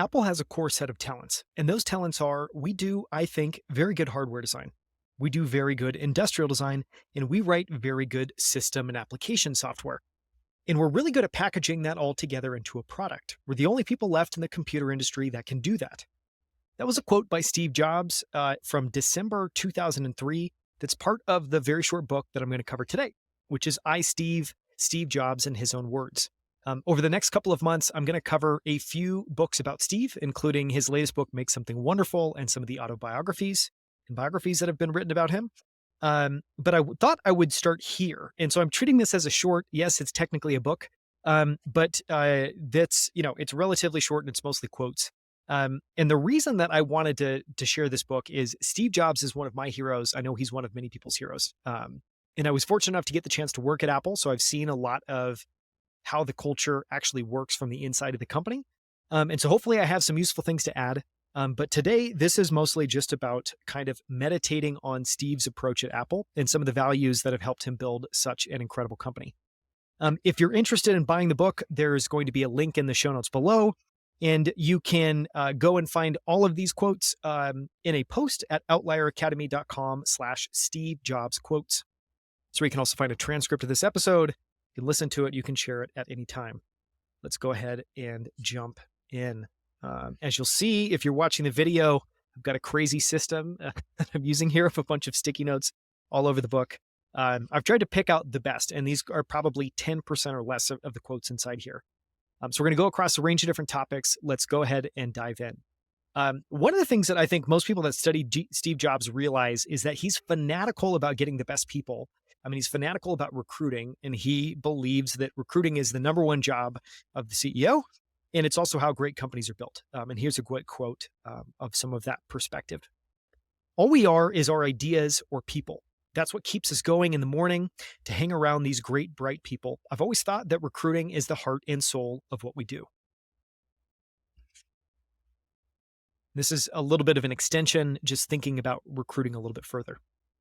Apple has a core set of talents, and those talents are we do, I think, very good hardware design. We do very good industrial design, and we write very good system and application software. And we're really good at packaging that all together into a product. We're the only people left in the computer industry that can do that. That was a quote by Steve Jobs from December 2003. That's part of the very short book that I'm going to cover today, which is Steve Jobs in his own words. Over the next couple of months, I'm going to cover a few books about Steve, including his latest book, Make Something Wonderful, and some of the autobiographies and biographies that have been written about him. But thought I would start here. And so I'm treating this as a short. Yes, it's technically a book, but that's, it's relatively short and it's mostly quotes. And the reason that I wanted to share this book is Steve Jobs is one of my heroes. I know he's one of many people's heroes. And I was fortunate enough to get the chance to work at Apple. So I've seen a lot of how the culture actually works from the inside of the company. And so hopefully I have some useful things to add. But today, this is mostly just about kind of meditating on Steve's approach at Apple and some of the values that have helped him build such an incredible company. If you're interested in buying the book, there's going to be a link in the show notes below. And you can go and find all of these quotes in a post at outlieracademy.com/Steve Jobs quotes. So you can also find a transcript of this episode. You can listen to it. You can share it at any time. Let's go ahead and jump in. As you'll see, if you're watching the video, I've got a crazy system that I'm using here of a bunch of sticky notes all over the book. I've tried to pick out the best, and these are probably 10% or less of the quotes inside here. So we're going to go across a range of different topics. Let's go ahead and dive in. One of the things that I think most people that study Steve Jobs realize is that he's fanatical about getting the best people. I mean, he's fanatical about recruiting, and he believes that recruiting is the number one job of the CEO. And it's also how great companies are built. And here's a great quote of some of that perspective. All we are is our ideas or people. That's what keeps us going in the morning to hang around these great, bright people. I've always thought that recruiting is the heart and soul of what we do. This is a little bit of an extension, just thinking about recruiting a little bit further.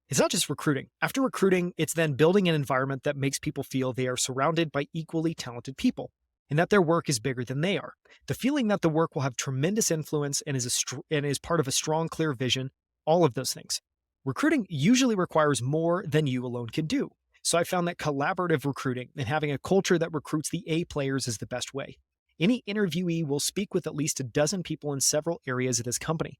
It's not just recruiting. After recruiting, it's then building an environment that makes people feel they are surrounded by equally talented people, and that their work is bigger than they are. The feeling that the work will have tremendous influence and is part of a strong, clear vision, all of those things. Recruiting usually requires more than you alone can do. So I found that collaborative recruiting and having a culture that recruits the A players is the best way. Any interviewee will speak with at least a dozen people in several areas of this company,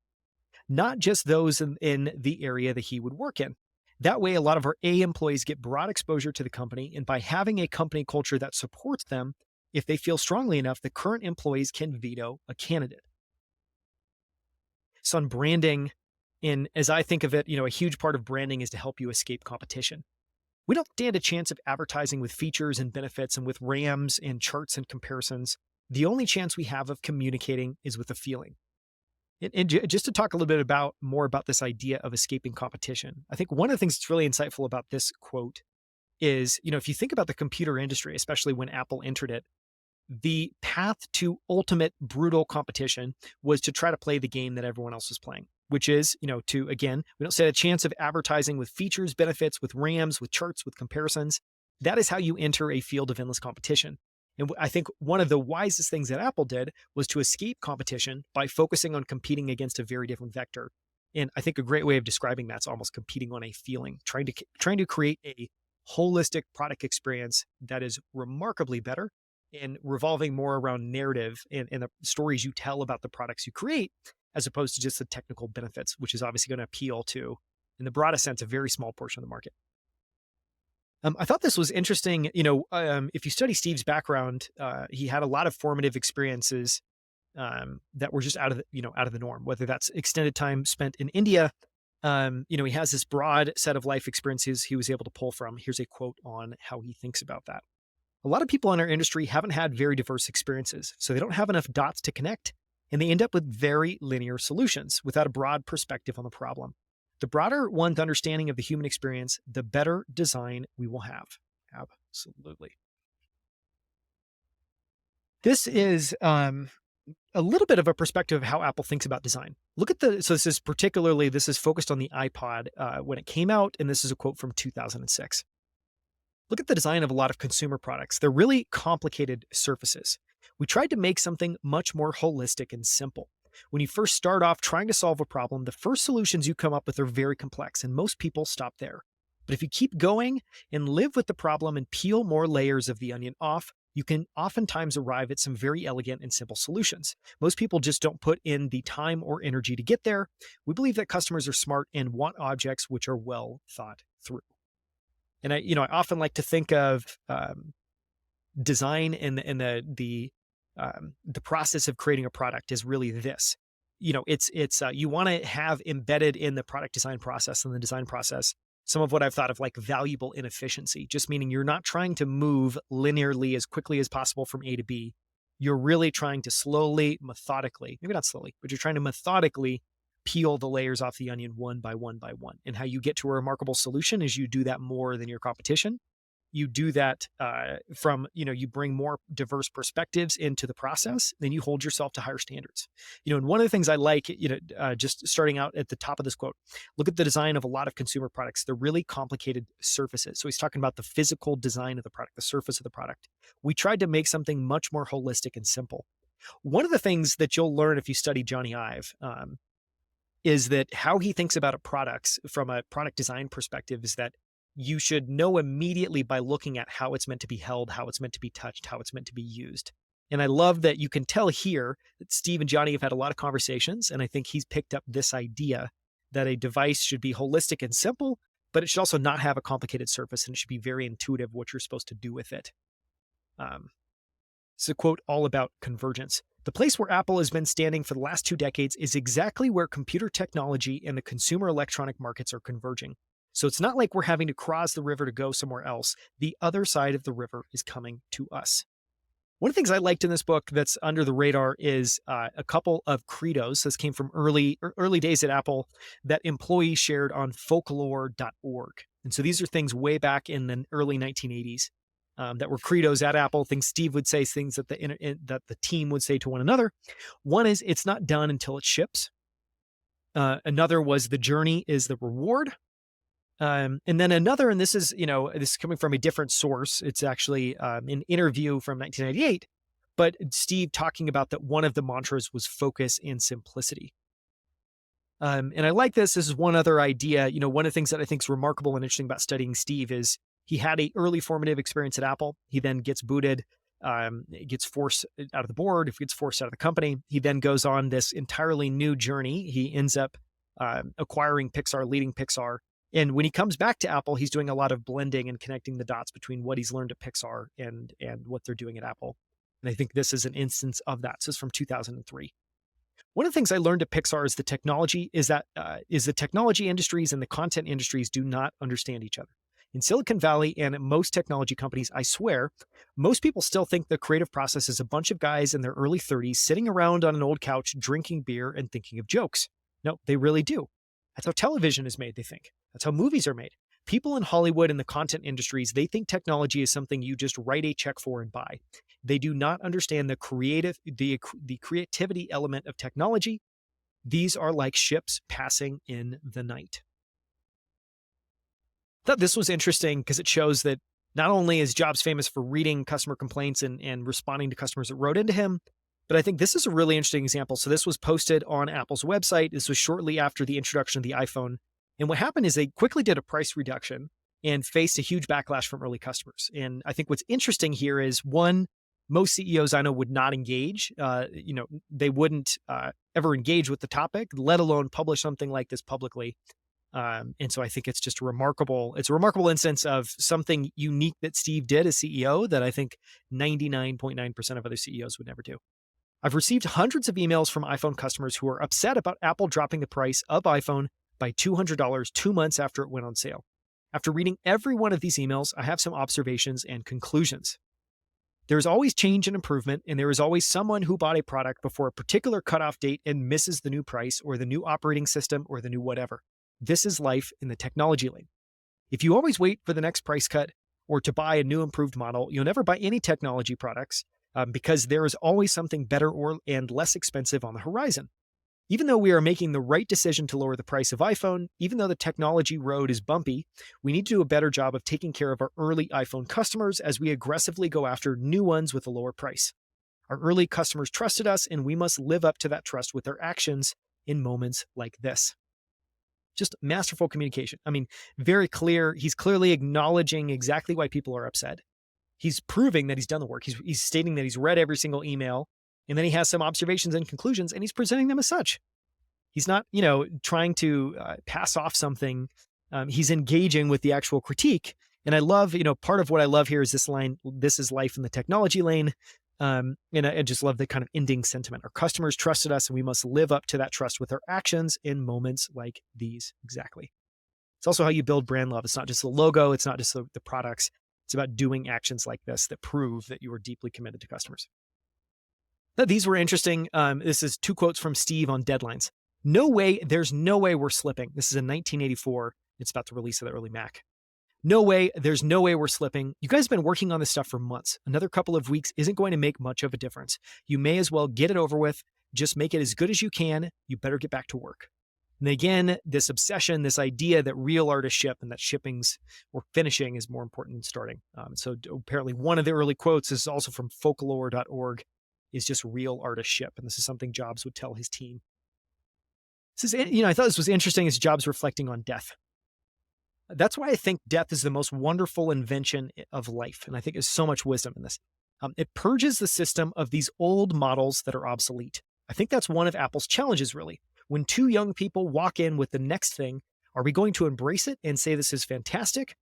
not just those in the area that he would work in. That way, a lot of our A employees get broad exposure to the company, and by having a company culture that supports them, if they feel strongly enough, the current employees can veto a candidate. So on branding, as I think of it, a huge part of branding is to help you escape competition. We don't stand a chance of advertising with features and benefits and with RAMs and charts and comparisons. The only chance we have of communicating is with a feeling. And just to talk a little bit more about this idea of escaping competition, I think one of the things that's really insightful about this quote is, if you think about the computer industry, especially when Apple entered it, the path to ultimate brutal competition was to try to play the game that everyone else was playing, which is, we don't stand a chance of advertising with features, benefits, with RAMs, with charts, with comparisons. That is how you enter a field of endless competition. And I think one of the wisest things that Apple did was to escape competition by focusing on competing against a very different vector. And I think a great way of describing that's almost competing on a feeling, trying to create a holistic product experience that is remarkably better and revolving more around narrative and the stories you tell about the products you create, as opposed to just the technical benefits, which is obviously going to appeal to, in the broadest sense, a very small portion of the market. I thought this was interesting. If you study Steve's background, he had a lot of formative experiences that were just out of the norm, whether that's extended time spent in India. He has this broad set of life experiences he was able to pull from. Here's a quote on how he thinks about that. A lot of people in our industry haven't had very diverse experiences, so they don't have enough dots to connect, and they end up with very linear solutions without a broad perspective on the problem. The broader one's understanding of the human experience, the better design we will have. Absolutely. This is a little bit of a perspective of how Apple thinks about design. Look at this is focused on the iPod when it came out, and this is a quote from 2006. Look at the design of a lot of consumer products. They're really complicated surfaces. We tried to make something much more holistic and simple. When you first start off trying to solve a problem, the first solutions you come up with are very complex, and most people stop there. But if you keep going and live with the problem and peel more layers of the onion off, you can oftentimes arrive at some very elegant and simple solutions. Most people just don't put in the time or energy to get there. We believe that customers are smart and want objects which are well thought through. And I often like to think of design and the process of creating a product is really this. It's you want to have embedded in the product design process and the design process some of what I've thought of like valuable inefficiency, just meaning you're not trying to move linearly as quickly as possible from A to B. You're really trying to slowly, methodically, maybe not slowly, but you're trying to methodically peel the layers off the onion one by one by one. And how you get to a remarkable solution is you do that more than your competition. You do that you bring more diverse perspectives into the process, then you hold yourself to higher standards. And one of the things I like, just starting out at the top of this quote, look at the design of a lot of consumer products. They're really complicated surfaces. So he's talking about the physical design of the product, the surface of the product. We tried to make something much more holistic and simple. One of the things that you'll learn if you study Johnny Ive is that how he thinks about a product from a product design perspective is that you should know immediately by looking at how it's meant to be held, how it's meant to be touched, how it's meant to be used. And I love that you can tell here that Steve and Johnny have had a lot of conversations, and I think he's picked up this idea that a device should be holistic and simple, but it should also not have a complicated surface, and it should be very intuitive what you're supposed to do with it. It's a quote all about convergence. The place where Apple has been standing for the last 2 decades is exactly where computer technology and the consumer electronic markets are converging. So it's not like we're having to cross the river to go somewhere else. The other side of the river is coming to us. One of the things I liked in this book that's under the radar is a couple of credos. This came from early days at Apple that employees shared on folklore.org. And so these are things way back in the early 1980s that were credos at Apple, things Steve would say, things that the team would say to one another. One is, it's not done until it ships. Another was, the journey is the reward. And then another, and this is coming from a different source. It's actually an interview from 1998, but Steve talking about that one of the mantras was focus and simplicity. And I like this. This is one other idea. One of the things that I think is remarkable and interesting about studying Steve is he had a early formative experience at Apple. He then gets booted, gets forced out of the board, gets forced out of the company. He then goes on this entirely new journey. He ends up acquiring Pixar, leading Pixar. And when he comes back to Apple, he's doing a lot of blending and connecting the dots between what he's learned at Pixar and what they're doing at Apple. And I think this is an instance of that. So it's from 2003. One of the things I learned at Pixar is the technology industries and the content industries do not understand each other. In Silicon Valley and at most technology companies, I swear, most people still think the creative process is a bunch of guys in their early 30s sitting around on an old couch, drinking beer and thinking of jokes. No, they really do. That's how television is made, they think. That's how movies are made. People in Hollywood and the content industries, they think technology is something you just write a check for and buy. They do not understand the creativity element of technology. These are like ships passing in the night. I thought this was interesting because it shows that not only is Jobs famous for reading customer complaints and responding to customers that wrote into him, but I think this is a really interesting example. So this was posted on Apple's website. This was shortly after the introduction of the iPhone. And what happened is they quickly did a price reduction and faced a huge backlash from early customers. And I think what's interesting here is, one, most CEOs I know would not engage. They wouldn't ever engage with the topic, let alone publish something like this publicly. And so I think it's just a remarkable instance of something unique that Steve did as CEO that I think 99.9% of other CEOs would never do. I've received hundreds of emails from iPhone customers who are upset about Apple dropping the price of iPhone by $200 2 months after it went on sale. After reading every one of these emails, I have some observations and conclusions. There is always change and improvement, and there is always someone who bought a product before a particular cutoff date and misses the new price or the new operating system or the new whatever. This is life in the technology lane. If you always wait for the next price cut or to buy a new improved model, you'll never buy any technology products because there is always something better and less expensive on the horizon. Even though we are making the right decision to lower the price of iPhone, even though the technology road is bumpy, we need to do a better job of taking care of our early iPhone customers as we aggressively go after new ones with a lower price. Our early customers trusted us, and we must live up to that trust with our actions in moments like this. Just masterful communication. I mean, very clear. He's clearly acknowledging exactly why people are upset. He's proving that he's done the work. He's stating that he's read every single email, and then he has some observations and conclusions, and he's presenting them as such. He's not, trying to pass off something. He's engaging with the actual critique. And I love, part of what I love here is this line, "This is life in the technology lane." And I just love the kind of ending sentiment. Our customers trusted us, and we must live up to that trust with our actions in moments like these. Exactly. It's also how you build brand love. It's not just the logo. It's not just the products. It's about doing actions like this that prove that you are deeply committed to customers. Now, these were interesting. This is 2 quotes from Steve on deadlines. There's no way we're slipping. This is in 1984. It's about the release of the early Mac. No way, there's no way we're slipping. You guys have been working on this stuff for months. Another couple of weeks isn't going to make much of a difference. You may as well get it over with. Just make it as good as you can. You better get back to work. And again, this obsession, this idea that real artists ship and that shipping's or finishing is more important than starting. So apparently one of the early quotes is also from folklore.org, is just "real artists ship." And this is something Jobs would tell his team. This is, I thought this was interesting as Jobs reflecting on death. That's why I think death is the most wonderful invention of life. And I think there's so much wisdom in this. It purges the system of these old models that are obsolete. I think that's one of Apple's challenges, really. When 2 young people walk in with the next thing, are we going to embrace it and say this is fantastic?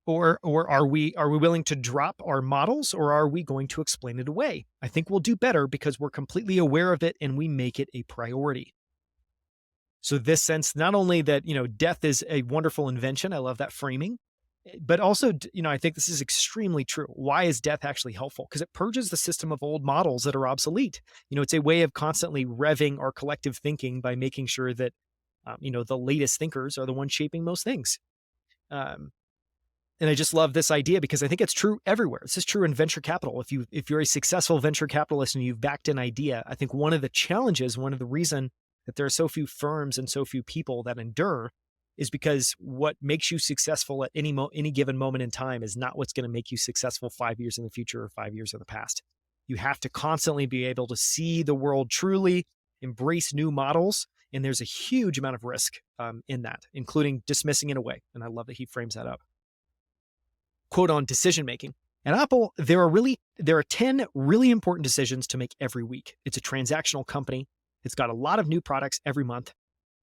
Or are we willing to drop our models, or are we going to explain it away? I think we'll do better because we're completely aware of it and we make it a priority. So this sense, not only that, death is a wonderful invention, I love that framing, but also, I think this is extremely true. Why is death actually helpful? Because it purges the system of old models that are obsolete. It's a way of constantly revving our collective thinking by making sure that, the latest thinkers are the ones shaping most things. And I just love this idea because I think it's true everywhere. This is true in venture capital. If you're a successful venture capitalist and you've backed an idea, I think one of the reason that there are so few firms and so few people that endure is because what makes you successful at any given moment in time is not what's going to make you successful 5 years in the future or 5 years in the past. You have to constantly be able to see the world truly, embrace new models, and there's a huge amount of risk in that, including dismissing it away. And I love that he frames that up. Quote on decision making. At Apple, there are 10 really important decisions to make every week. It's a transactional company. It's got a lot of new products every month.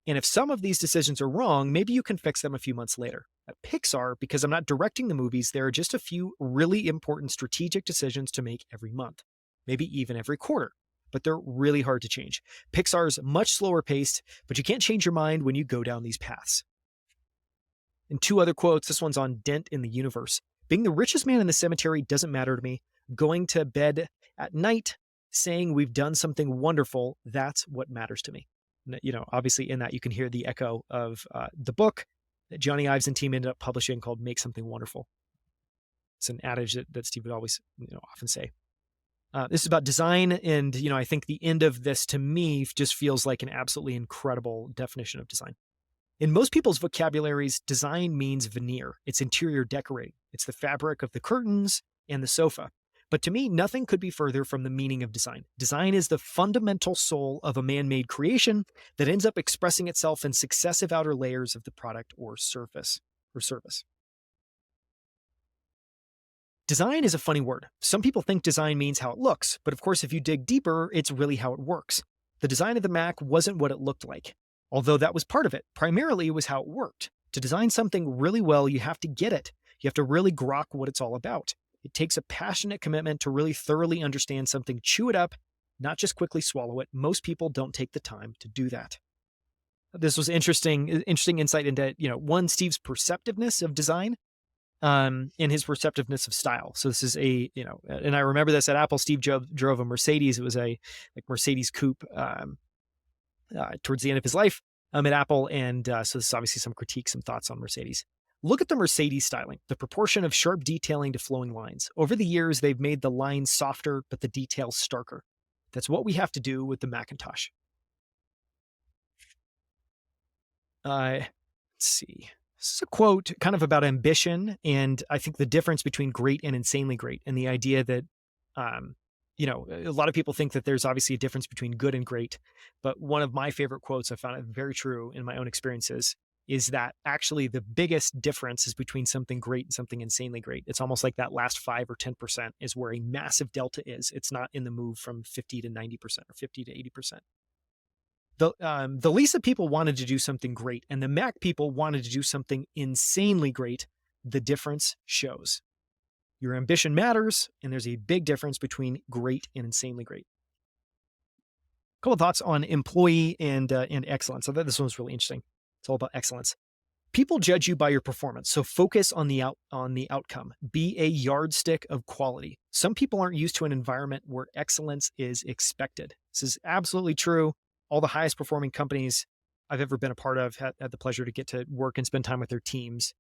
And if some of these decisions are wrong, maybe you can fix them a few months later. At Pixar, because I'm not directing the movies, there are just a few really important strategic decisions to make every month, maybe even every quarter. But they're really hard to change. Pixar's much slower paced, but you can't change your mind when you go down these paths. And 2 other quotes. This one's on dent in the universe. Being the richest man in the cemetery doesn't matter to me. Going to bed at night saying we've done something wonderful, that's what matters to me. Obviously in that you can hear the echo of the book that Johnny Ives and team ended up publishing called Make Something Wonderful. It's an adage that Steve would always often say. This is about design, and I think the end of this to me just feels like an absolutely incredible definition of design. In most people's vocabularies, design means veneer. It's interior decorating. It's the fabric of the curtains and the sofa. But to me, nothing could be further from the meaning of design. Design is the fundamental soul of a man-made creation that ends up expressing itself in successive outer layers of the product or service. Design is a funny word. Some people think design means how it looks, but of course, if you dig deeper, it's really how it works. The design of the Mac wasn't what it looked like, although that was part of it. Primarily, it was how it worked. To design something really well, you have to get it. You have to really grok what it's all about. It takes a passionate commitment to really thoroughly understand something, chew it up, not just quickly swallow it. Most people don't take the time to do that. This was interesting insight into, one, Steve's perceptiveness of design, and his perceptiveness of style. So this is and I remember this at Apple. Steve drove a Mercedes. It was a Mercedes coupe towards the end of his life at Apple. And so this is obviously some critiques, some thoughts on Mercedes. Look at the Mercedes styling, the proportion of sharp detailing to flowing lines. Over the years, they've made the lines softer, but the details starker. That's what we have to do with the Macintosh. Let's see. This is a quote kind of about ambition, and I think the difference between great and insanely great, and the idea that A lot of people think that there's obviously a difference between good and great, but one of my favorite quotes, I found it very true in my own experiences, is that actually the biggest difference is between something great and something insanely great. It's almost like that last 5 or 10% is where a massive delta is. It's not in the move from 50 to 90% or 50 to 80%. The Lisa people wanted to do something great, and the Mac people wanted to do something insanely great. The difference shows. Your ambition matters, and there's a big difference between great and insanely great. A couple of thoughts on employee and excellence. I thought this one was really interesting. It's all about excellence. People judge you by your performance, so focus on the outcome. Be a yardstick of quality. Some people aren't used to an environment where excellence is expected. This is absolutely true. All the highest performing companies I've ever been a part of had the pleasure to get to work and spend time with their teams.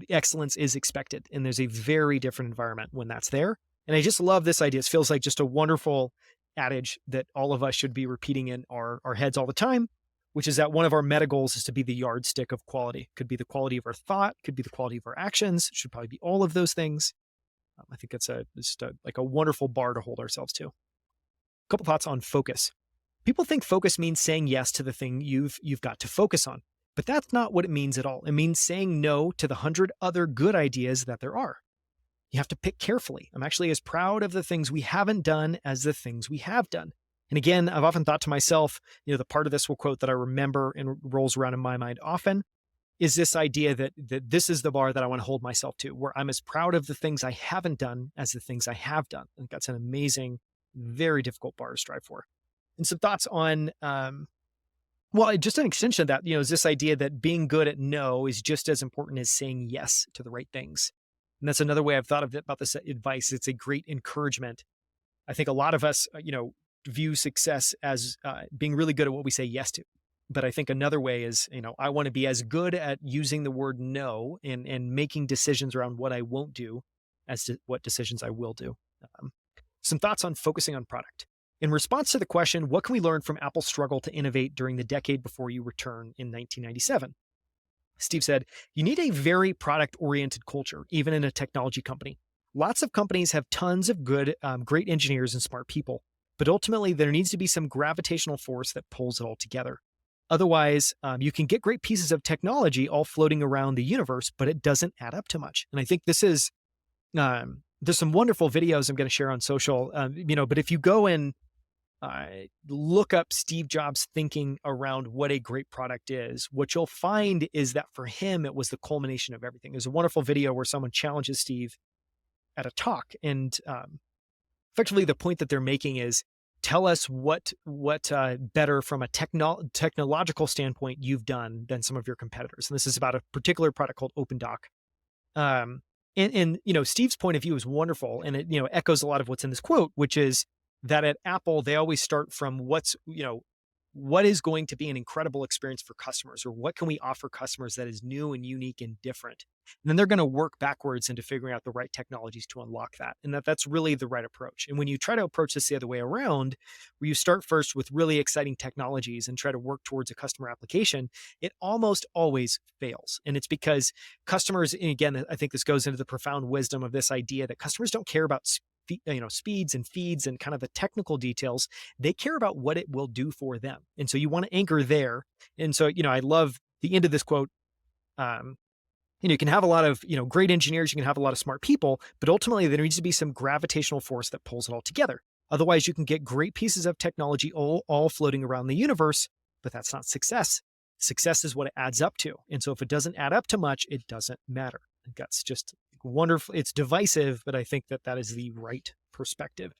Excellence is expected, and there's a very different environment when that's there. And I just love this idea. It feels like just a wonderful adage that all of us should be repeating in our heads all the time, which is that one of our meta goals is to be the yardstick of quality. Could be the quality of our thought, could be the quality of our actions, should probably be all of those things. I think it's just like a wonderful bar to hold ourselves to. A couple thoughts on focus. People think focus means saying yes to the thing you've got to focus on, but that's not what it means at all. It means saying no to the 100 other good ideas that there are. You have to pick carefully. I'm actually as proud of the things we haven't done as the things we have done. And again, I've often thought to myself, the part of this quote that I remember and rolls around in my mind often is this idea that this is the bar that I want to hold myself to, where I'm as proud of the things I haven't done as the things I have done. I think that's an amazing, very difficult bar to strive for. And some thoughts on, just an extension of that, is this idea that being good at no is just as important as saying yes to the right things. And that's another way I've thought of it about this advice. It's a great encouragement. I think a lot of us, view success as being really good at what we say yes to. But I think another way is, I want to be as good at using the word no and making decisions around what I won't do as to what decisions I will do. Some thoughts on focusing on product. In response to the question, what can we learn from Apple's struggle to innovate during the decade before you return in 1997? Steve said, you need a very product-oriented culture, even in a technology company. Lots of companies have tons of good, great engineers and smart people, but ultimately there needs to be some gravitational force that pulls it all together. Otherwise, you can get great pieces of technology all floating around the universe, but it doesn't add up to much. And I think this is, there's some wonderful videos I'm going to share on social, but if you go and look up Steve Jobs' thinking around what a great product is, what you'll find is that for him, it was the culmination of everything. There's a wonderful video where someone challenges Steve at a talk, and effectively the point that they're making is, tell us what better from a technological standpoint you've done than some of your competitors. And this is about a particular product called OpenDoc. And Steve's point of view is wonderful, and it echoes a lot of what's in this quote, which is that at Apple, they always start from what is going to be an incredible experience for customers, or what can we offer customers that is new and unique and different? And then they're going to work backwards into figuring out the right technologies to unlock that. And that's really the right approach. And when you try to approach this the other way around, where you start first with really exciting technologies and try to work towards a customer application, it almost always fails. And it's because customers, and again, I think this goes into the profound wisdom of this idea that customers don't care about speeds and feeds and kind of the technical details. They care about what it will do for them. And so you want to anchor there. And so, I love the end of this quote. You can have a lot of, great engineers, you can have a lot of smart people, but ultimately there needs to be some gravitational force that pulls it all together. Otherwise, you can get great pieces of technology all floating around the universe, but that's not success. Success is what it adds up to. And so if it doesn't add up to much, it doesn't matter. I think that's just wonderful. It's divisive, but I think that is the right perspective.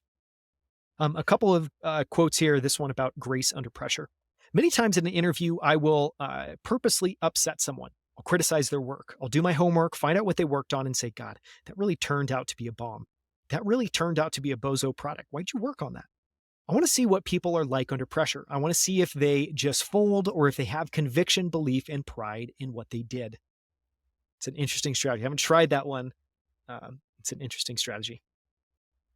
A couple of quotes here. This one about grace under pressure. Many times in an interview, I will purposely upset someone. I'll criticize their work. I'll do my homework, find out what they worked on, and say, God, that really turned out to be a bomb. That really turned out to be a bozo product. Why'd you work on that? I want to see what people are like under pressure. I want to see if they just fold or if they have conviction, belief, and pride in what they did. It's an interesting strategy. I haven't tried that one. It's an interesting strategy.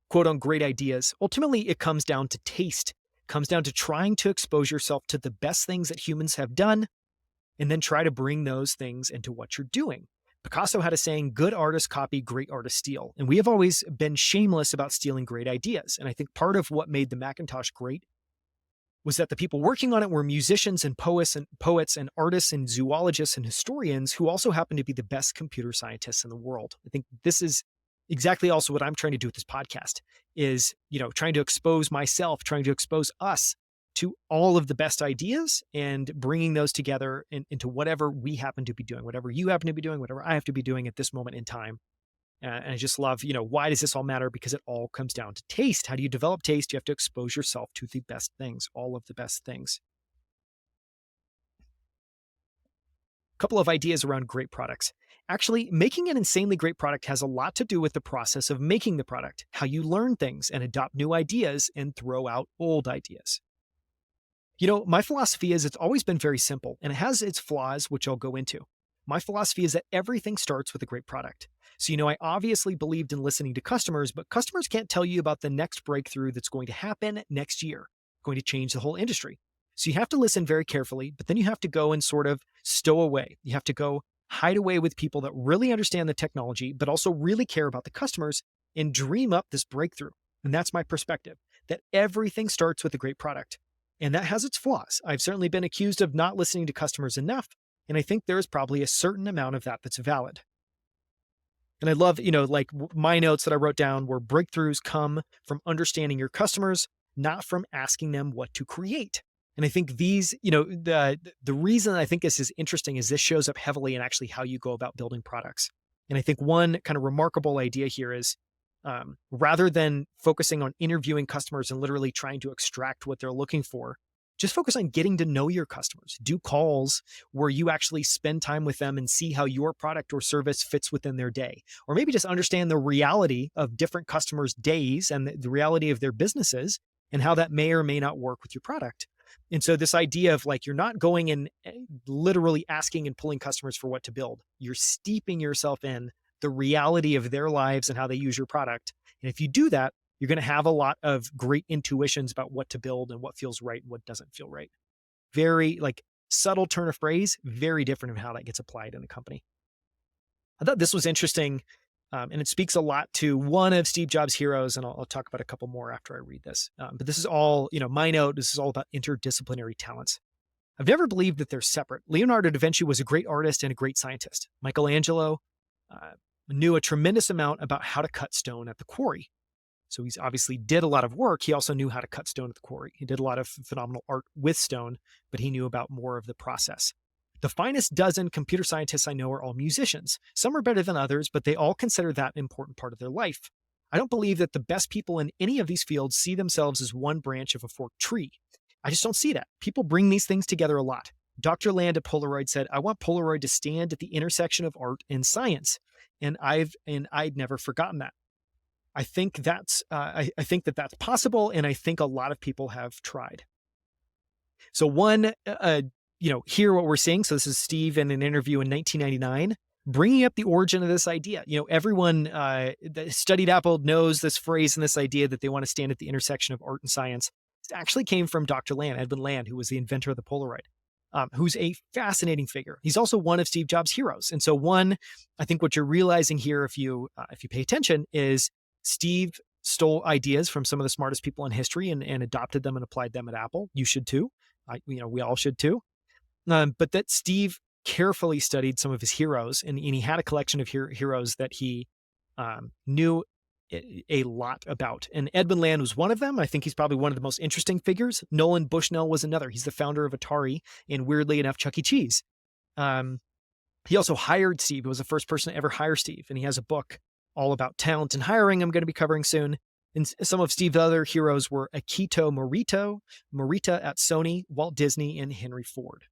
Quote on great ideas. Ultimately, it comes down to taste. It comes down to trying to expose yourself to the best things that humans have done, and then try to bring those things into what you're doing. Picasso had a saying, good artists copy, great artists steal. And we have always been shameless about stealing great ideas. And I think part of what made the Macintosh great was that the people working on it were musicians and poets and artists and zoologists and historians who also happen to be the best computer scientists in the world. I think this is exactly also what I'm trying to do with this podcast is, trying to expose myself, trying to expose us to all of the best ideas and bringing those together into whatever we happen to be doing, whatever you happen to be doing, whatever I have to be doing at this moment in time. And I just love, why does this all matter? Because it all comes down to taste. How do you develop taste? You have to expose yourself to the best things, all of the best things. A couple of ideas around great products. Actually, making an insanely great product has a lot to do with the process of making the product, how you learn things and adopt new ideas and throw out old ideas. My philosophy is it's always been very simple and it has its flaws, which I'll go into. My philosophy is that everything starts with a great product. So, I obviously believed in listening to customers, but customers can't tell you about the next breakthrough that's going to happen next year, going to change the whole industry. So, you have to listen very carefully, but then you have to go and sort of stow away. You have to go hide away with people that really understand the technology, but also really care about the customers and dream up this breakthrough. And that's my perspective, that everything starts with a great product. And that has its flaws. I've certainly been accused of not listening to customers enough. And I think there is probably a certain amount of that that's valid. And I love, like my notes that I wrote down were breakthroughs come from understanding your customers, not from asking them what to create. And I think these, the reason I think this is interesting is this shows up heavily in actually how you go about building products. And I think one kind of remarkable idea here is rather than focusing on interviewing customers and literally trying to extract what they're looking for, just focus on getting to know your customers. Do calls where you actually spend time with them and see how your product or service fits within their day. Or maybe just understand the reality of different customers' days and the reality of their businesses and how that may or may not work with your product. And so this idea of like, you're not going and literally asking and pulling customers for what to build. You're steeping yourself in the reality of their lives and how they use your product. And if you do that, you're going to have a lot of great intuitions about what to build and what feels right and what doesn't feel right. Very like subtle turn of phrase, very different of how that gets applied in a company. I thought this was interesting, and it speaks a lot to one of Steve Jobs' heroes, and I'll talk about a couple more after I read this. But this is all, my note, this is all about interdisciplinary talents. I've never believed that they're separate. Leonardo da Vinci was a great artist and a great scientist. Michelangelo knew a tremendous amount about how to cut stone at the quarry. So he's obviously did a lot of work. He also knew how to cut stone at the quarry. He did a lot of phenomenal art with stone, but he knew about more of the process. The finest dozen computer scientists I know are all musicians. Some are better than others, but they all consider that an important part of their life. I don't believe that the best people in any of these fields see themselves as one branch of a forked tree. I just don't see that. People bring these things together a lot. Dr. Land at Polaroid said, I want Polaroid to stand at the intersection of art and science. And I'd never forgotten that. I think that's I think that that's possible, and I think a lot of people have tried. So here what we're seeing. So this is Steve in an interview in 1999, bringing up the origin of this idea. Everyone that studied Apple knows this phrase and this idea that they want to stand at the intersection of art and science. It actually came from Dr. Land, Edwin Land, who was the inventor of the Polaroid. Who's a fascinating figure. He's also one of Steve Jobs' heroes. And so I think what you're realizing here, if you pay attention, is Steve stole ideas from some of the smartest people in history and adopted them and applied them at Apple. You should too. We all should too. But that Steve carefully studied some of his heroes, and he had a collection of heroes that he knew a lot about. And Edwin Land was one of them. I think he's probably one of the most interesting figures. Nolan Bushnell was another. He's the founder of Atari and, weirdly enough, Chuck E. Cheese. He also hired Steve. He was the first person to ever hire Steve. And he has a book all about talent and hiring I'm going to be covering soon. And some of Steve's other heroes were Akito Morita at Sony, Walt Disney, and Henry Ford.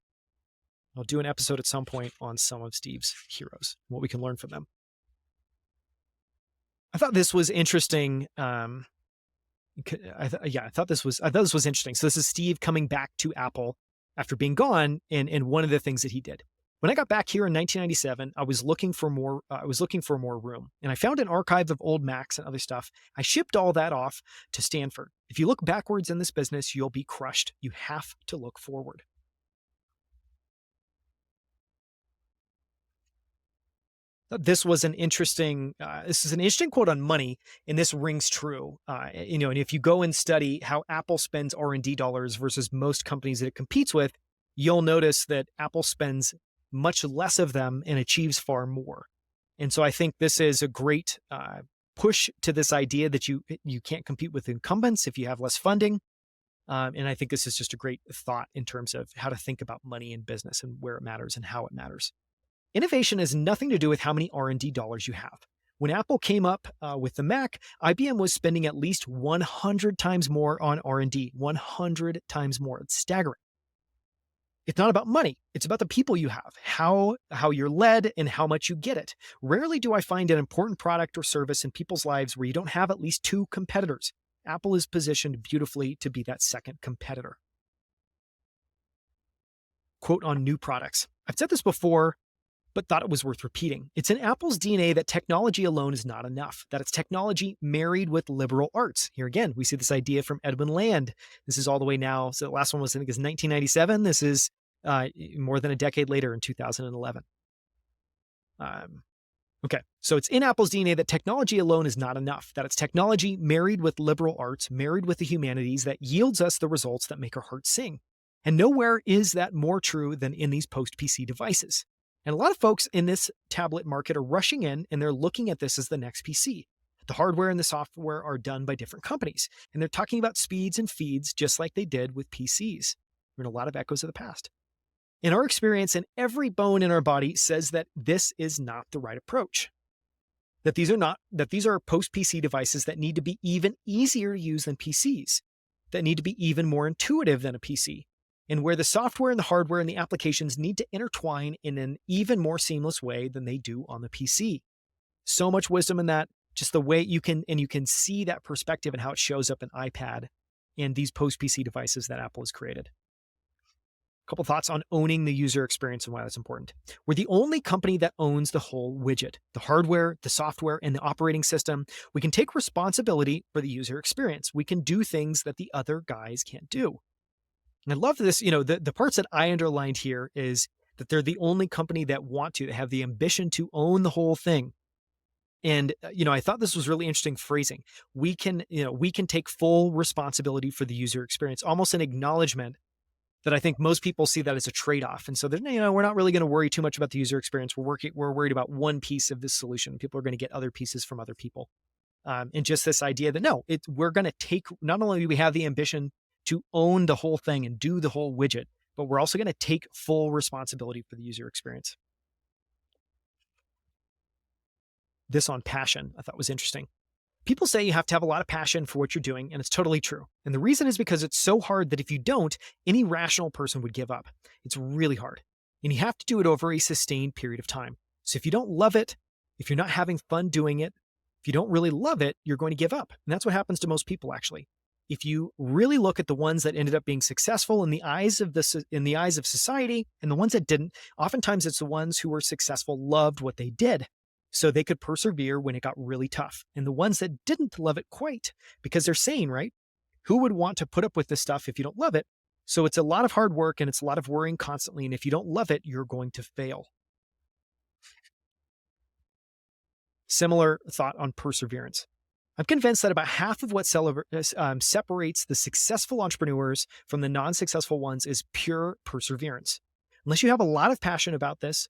I'll do an episode at some point on some of Steve's heroes, what we can learn from them. I thought this was interesting. I thought this was interesting. So this is Steve coming back to Apple after being gone, and one of the things that he did. When I got back here in 1997, I was looking for more room, and I found an archive of old Macs and other stuff. I shipped all that off to Stanford. If you look backwards in this business, you'll be crushed. You have to look forward. This was an interesting. This is an interesting quote on money, and this rings true. And if you go and study how Apple spends R&D dollars versus most companies that it competes with, you'll notice that Apple spends much less of them and achieves far more. And so I think this is a great push to this idea that you can't compete with incumbents if you have less funding. And I think this is just a great thought in terms of how to think about money in business and where it matters and how it matters. Innovation has nothing to do with how many R&D dollars you have. When Apple came up with the Mac, IBM was spending at least 100 times more on R&D, 100 times more. It's staggering. It's not about money. It's about the people you have, how you're led, and how much you get it. Rarely do I find an important product or service in people's lives where you don't have at least two competitors. Apple is positioned beautifully to be that second competitor. Quote on new products. I've said this before, but thought it was worth repeating. It's in Apple's DNA that technology alone is not enough, that it's technology married with liberal arts. Here again, we see this idea from Edwin Land. This is all the way now. So the last one was, I think, is 1997. This is more than a decade later in 2011. Okay, so it's in Apple's DNA that technology alone is not enough, that it's technology married with liberal arts, married with the humanities that yields us the results that make our hearts sing. And nowhere is that more true than in these post-PC devices. And a lot of folks in this tablet market are rushing in and they're looking at this as the next PC. The hardware and the software are done by different companies. And they're talking about speeds and feeds just like they did with PCs. We're in a lot of echoes of the past. In our experience, and every bone in our body says that this is not the right approach. That these are post-PC devices that need to be even easier to use than PCs, that need to be even more intuitive than a PC, and where the software and the hardware and the applications need to intertwine in an even more seamless way than they do on the PC. So much wisdom in that, just the way you can see that perspective and how it shows up in iPad and these post-PC devices that Apple has created. A couple thoughts on owning the user experience and why that's important. We're the only company that owns the whole widget, the hardware, the software, and the operating system. We can take responsibility for the user experience. We can do things that the other guys can't do. And I love this, the parts that I underlined here is that they're the only company that have the ambition to own the whole thing. And, I thought this was really interesting phrasing. We can take full responsibility for the user experience, almost an acknowledgement that I think most people see that as a trade-off. And so we're not really going to worry too much about the user experience. We're worried about one piece of this solution. People are going to get other pieces from other people. And just this idea that we're going to take, not only do we have the ambition to own the whole thing and do the whole widget, but we're also going to take full responsibility for the user experience. This on passion, I thought was interesting. People say you have to have a lot of passion for what you're doing, and it's totally true. And the reason is because it's so hard that if you don't, any rational person would give up. It's really hard. And you have to do it over a sustained period of time. So if you don't love it, if you're not having fun doing it, if you don't really love it, you're going to give up. And that's what happens to most people, actually. If you really look at the ones that ended up being successful in the eyes of society and the ones that didn't, oftentimes it's the ones who were successful loved what they did, so they could persevere when it got really tough. And the ones that didn't love it quite, because they're sane, right? Who would want to put up with this stuff if you don't love it? So it's a lot of hard work and it's a lot of worrying constantly. And if you don't love it, you're going to fail. Similar thought on perseverance. I'm convinced that about half of what separates the successful entrepreneurs from the non-successful ones is pure perseverance. Unless you have a lot of passion about this,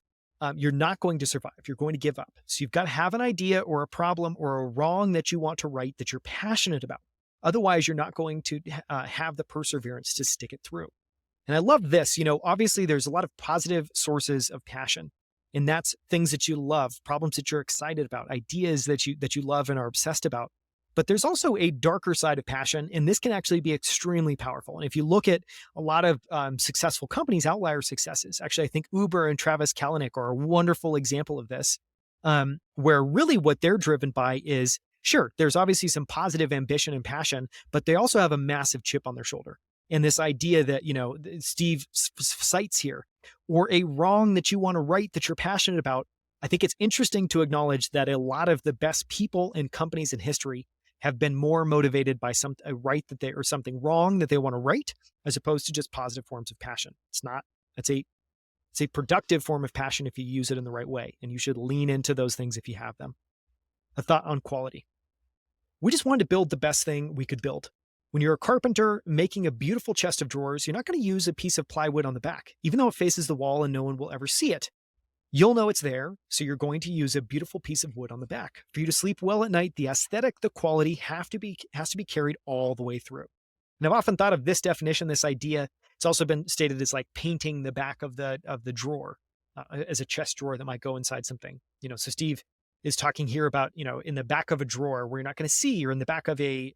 you're not going to survive. You're going to give up. So you've got to have an idea or a problem or a wrong that you want to right that you're passionate about. Otherwise, you're not going to have the perseverance to stick it through. And I love this. Obviously, there's a lot of positive sources of passion. And that's things that you love, problems that you're excited about, ideas that you love and are obsessed about. But there's also a darker side of passion, and this can actually be extremely powerful. And if you look at a lot of successful companies, outlier successes, actually, I think Uber and Travis Kalanick are a wonderful example of this, where really what they're driven by is, sure, there's obviously some positive ambition and passion, but they also have a massive chip on their shoulder. And this idea that, Steve cites here, or a wrong that you want to right that you're passionate about, I think it's interesting to acknowledge that a lot of the best people and companies in history have been more motivated by something wrong that they want to right, as opposed to just positive forms of passion. It's It's a productive form of passion if you use it in the right way, and you should lean into those things if you have them. A thought on quality. We just wanted to build the best thing we could build. When you're a carpenter making a beautiful chest of drawers, you're not going to use a piece of plywood on the back, even though it faces the wall and no one will ever see it. You'll know it's there, so you're going to use a beautiful piece of wood on the back. For you to sleep well at night, the aesthetic, the quality has to be carried all the way through. And I've often thought of this definition, this idea. It's also been stated as like painting the back of the drawer as a chest drawer that might go inside something. So Steve is talking here about, in the back of a drawer where you're not going to see, or in the back of a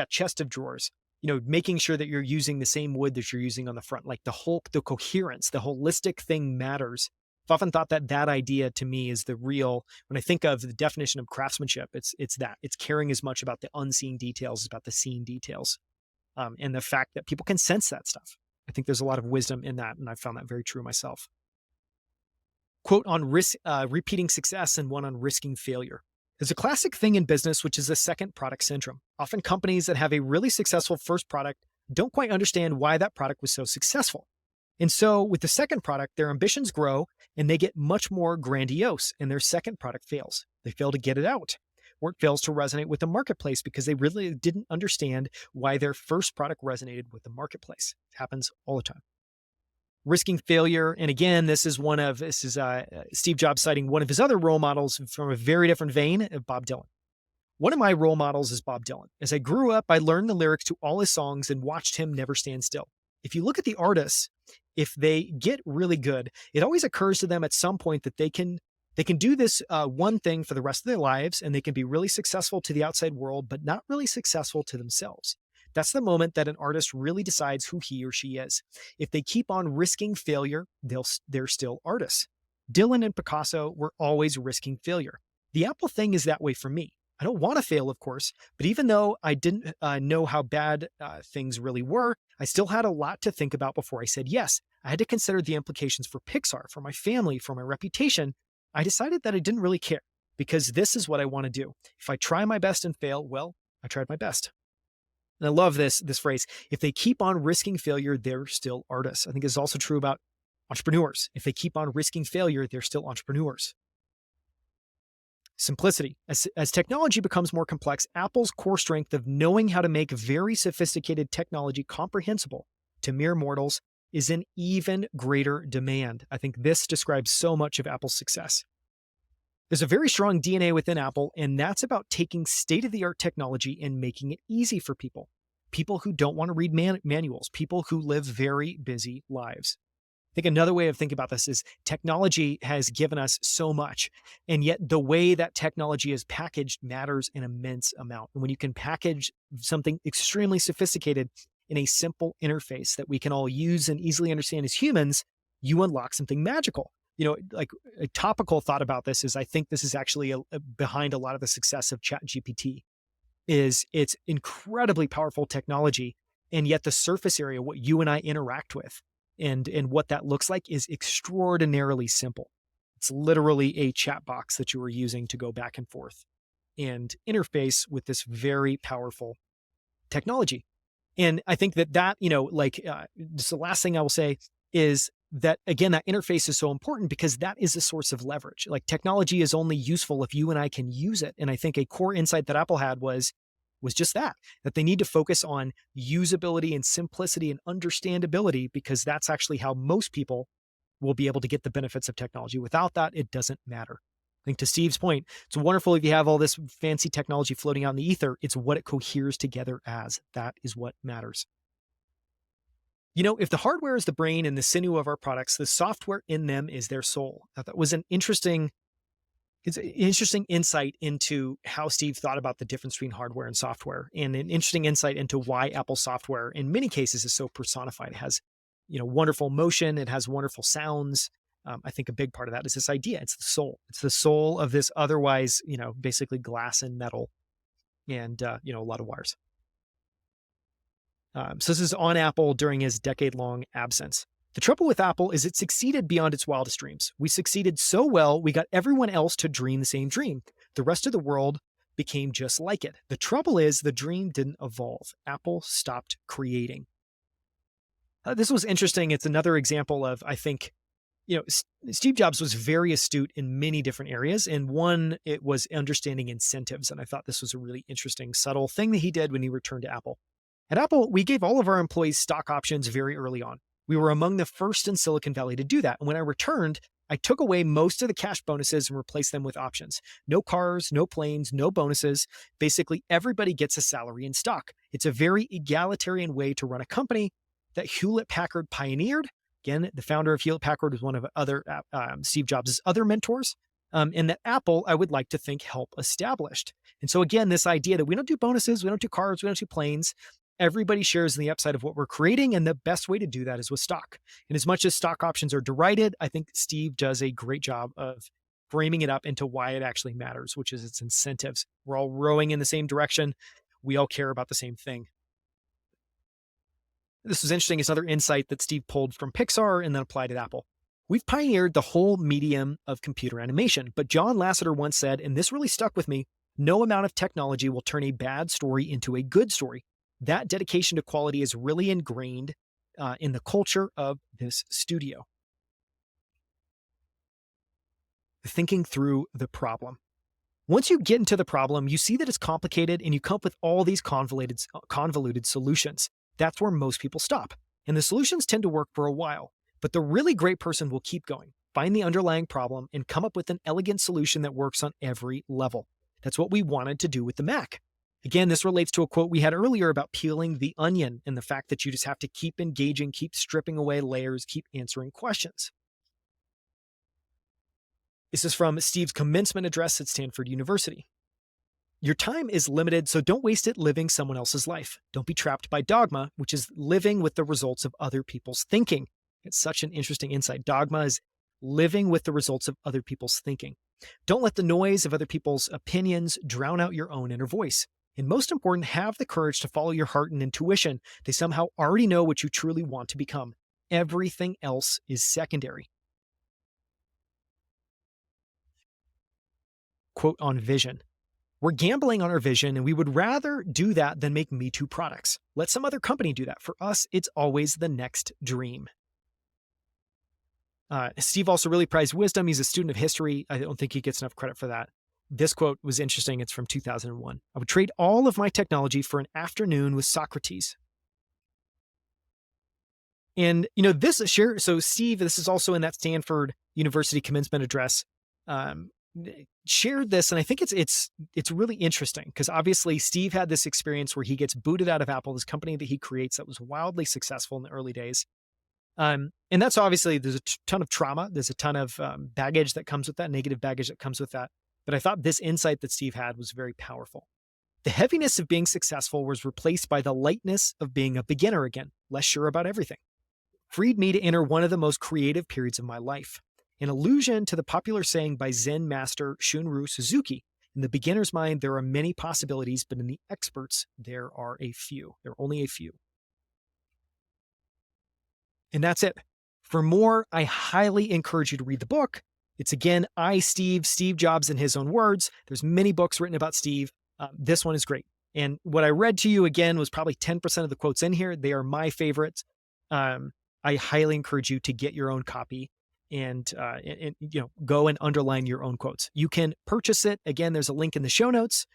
chest of drawers. Making sure that you're using the same wood that you're using on the front, like the coherence, the holistic thing matters. I've often thought that idea to me is the real, when I think of the definition of craftsmanship, it's caring as much about the unseen details as about the seen details. And the fact that people can sense that stuff. I think there's a lot of wisdom in that, and I've found that very true myself. Quote on repeating success and one on risking failure. There's a classic thing in business, which is the second product syndrome. Often companies that have a really successful first product don't quite understand why that product was so successful. And so with the second product, their ambitions grow and they get much more grandiose, and their second product fails. They fail to get it out, or it fails to resonate with the marketplace because they really didn't understand why their first product resonated with the marketplace. It happens all the time. Risking failure. And again, this is Steve Jobs citing one of his other role models from a very different vein, Bob Dylan. One of my role models is Bob Dylan. As I grew up, I learned the lyrics to all his songs and watched him never stand still. If you look at the artists, if they get really good, it always occurs to them at some point that they can do this one thing for the rest of their lives, and they can be really successful to the outside world, but not really successful to themselves. That's the moment that an artist really decides who he or she is. If they keep on risking failure, they're still artists. Dylan and Picasso were always risking failure. The Apple thing is that way for me. I don't want to fail, of course, but even though I didn't know how bad things really were, I still had a lot to think about before I said yes. I had to consider the implications for Pixar, for my family, for my reputation. I decided that I didn't really care, because this is what I want to do. If I try my best and fail, well, I tried my best. And I love this phrase. If they keep on risking failure, they're still artists. I think it's also true about entrepreneurs. If they keep on risking failure, they're still entrepreneurs. Simplicity. As technology becomes more complex, Apple's core strength of knowing how to make very sophisticated technology comprehensible to mere mortals is in even greater demand. I think this describes so much of Apple's success. There's a very strong DNA within Apple, and that's about taking state-of-the-art technology and making it easy for people. People who don't want to read manuals, people who live very busy lives. I think another way of thinking about this is technology has given us so much, and yet the way that technology is packaged matters an immense amount. And when you can package something extremely sophisticated in a simple interface that we can all use and easily understand as humans, you unlock something magical. Like a topical thought about this is I think this is actually behind a lot of the success of ChatGPT. It's incredibly powerful technology, and yet the surface area, what you and I interact with, and what that looks like is extraordinarily simple. It's literally a chat box that you are using to go back and forth and interface with this very powerful technology. And I think that just the last thing I will say is that, again, that interface is so important because that is a source of leverage. Like, technology is only useful if you and I can use it. And I think a core insight that Apple had was just that they need to focus on usability and simplicity and understandability, because that's actually how most people will be able to get the benefits of technology. Without that, it doesn't matter. I think to Steve's point, it's wonderful if you have all this fancy technology floating out in the ether. It's what it coheres together as. That is what matters. If the hardware is the brain and the sinew of our products, the software in them is their soul. That was an interesting insight into how Steve thought about the difference between hardware and software, and an interesting insight into why Apple software in many cases is so personified. It has, wonderful motion. It has wonderful sounds. I think a big part of that is this idea. It's the soul. It's the soul of this otherwise, basically glass and metal and, a lot of wires. So this is on Apple during his decade-long absence. The trouble with Apple is it succeeded beyond its wildest dreams. We succeeded so well, we got everyone else to dream the same dream. The rest of the world became just like it. The trouble is the dream didn't evolve. Apple stopped creating. This was interesting. It's another example of, I think, Steve Jobs was very astute in many different areas. And one, it was understanding incentives. And I thought this was a really interesting, subtle thing that he did when he returned to Apple. At Apple, we gave all of our employees stock options very early on. We were among the first in Silicon Valley to do that. And when I returned, I took away most of the cash bonuses and replaced them with options. No cars, no planes, no bonuses. Basically, everybody gets a salary in stock. It's a very egalitarian way to run a company that Hewlett Packard pioneered. Again, the founder of Hewlett Packard was one of Steve Jobs' other mentors, and that Apple, I would like to think, helped established. And so again, this idea that we don't do bonuses, we don't do cars, we don't do planes. Everybody shares in the upside of what we're creating, and the best way to do that is with stock. And as much as stock options are derided, I think Steve does a great job of framing it up into why it actually matters, which is its incentives. We're all rowing in the same direction. We all care about the same thing. This was interesting. It's another insight that Steve pulled from Pixar and then applied at Apple. We've pioneered the whole medium of computer animation, but John Lasseter once said, and this really stuck with me, no amount of technology will turn a bad story into a good story. That dedication to quality is really ingrained in the culture of this studio. Thinking through the problem. Once you get into the problem, you see that it's complicated and you come up with all these convoluted solutions. That's where most people stop. And the solutions tend to work for a while. But the really great person will keep going, find the underlying problem, and come up with an elegant solution that works on every level. That's what we wanted to do with the Mac. Again, this relates to a quote we had earlier about peeling the onion and the fact that you just have to keep engaging, keep stripping away layers, keep answering questions. This is from Steve's commencement address at Stanford University. Your time is limited, so don't waste it living someone else's life. Don't be trapped by dogma, which is living with the results of other people's thinking. It's such an interesting insight. Dogma is living with the results of other people's thinking. Don't let the noise of other people's opinions drown out your own inner voice. And most important, have the courage to follow your heart and intuition. They somehow already know what you truly want to become. Everything else is secondary. Quote on vision. We're gambling on our vision, and we would rather do that than make Me Too products. Let some other company do that. For us, it's always the next dream. Steve also really prized wisdom. He's a student of history. I don't think he gets enough credit for that. This quote was interesting. It's from 2001. I would trade all of my technology for an afternoon with Socrates. And, so Steve, this is also in that Stanford University commencement address, shared this. And I think it's really interesting because obviously Steve had this experience where he gets booted out of Apple, this company that he creates that was wildly successful in the early days. And that's obviously, there's a ton of trauma. There's a ton of baggage that comes with that, negative baggage that comes with that. But I thought this insight that Steve had was very powerful. The heaviness of being successful was replaced by the lightness of being a beginner again, less sure about everything. Freed me to enter one of the most creative periods of my life. An allusion to the popular saying by Zen master Shunryu Suzuki, in the beginner's mind, there are many possibilities, but in the experts, there are a few. There are only a few. And that's it. For more, I highly encourage you to read the book. It's again, Steve Jobs in his own words. There's many books written about Steve. This one is great. And what I read to you again was probably 10% of the quotes in here. They are my favorites. I highly encourage you to get your own copy and go and underline your own quotes. You can purchase it. Again, there's a link in the show notes.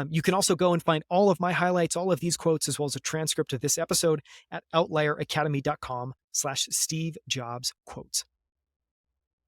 You can also go and find all of my highlights, all of these quotes, as well as a transcript of this episode at outlieracademy.com/Steve Jobs quotes.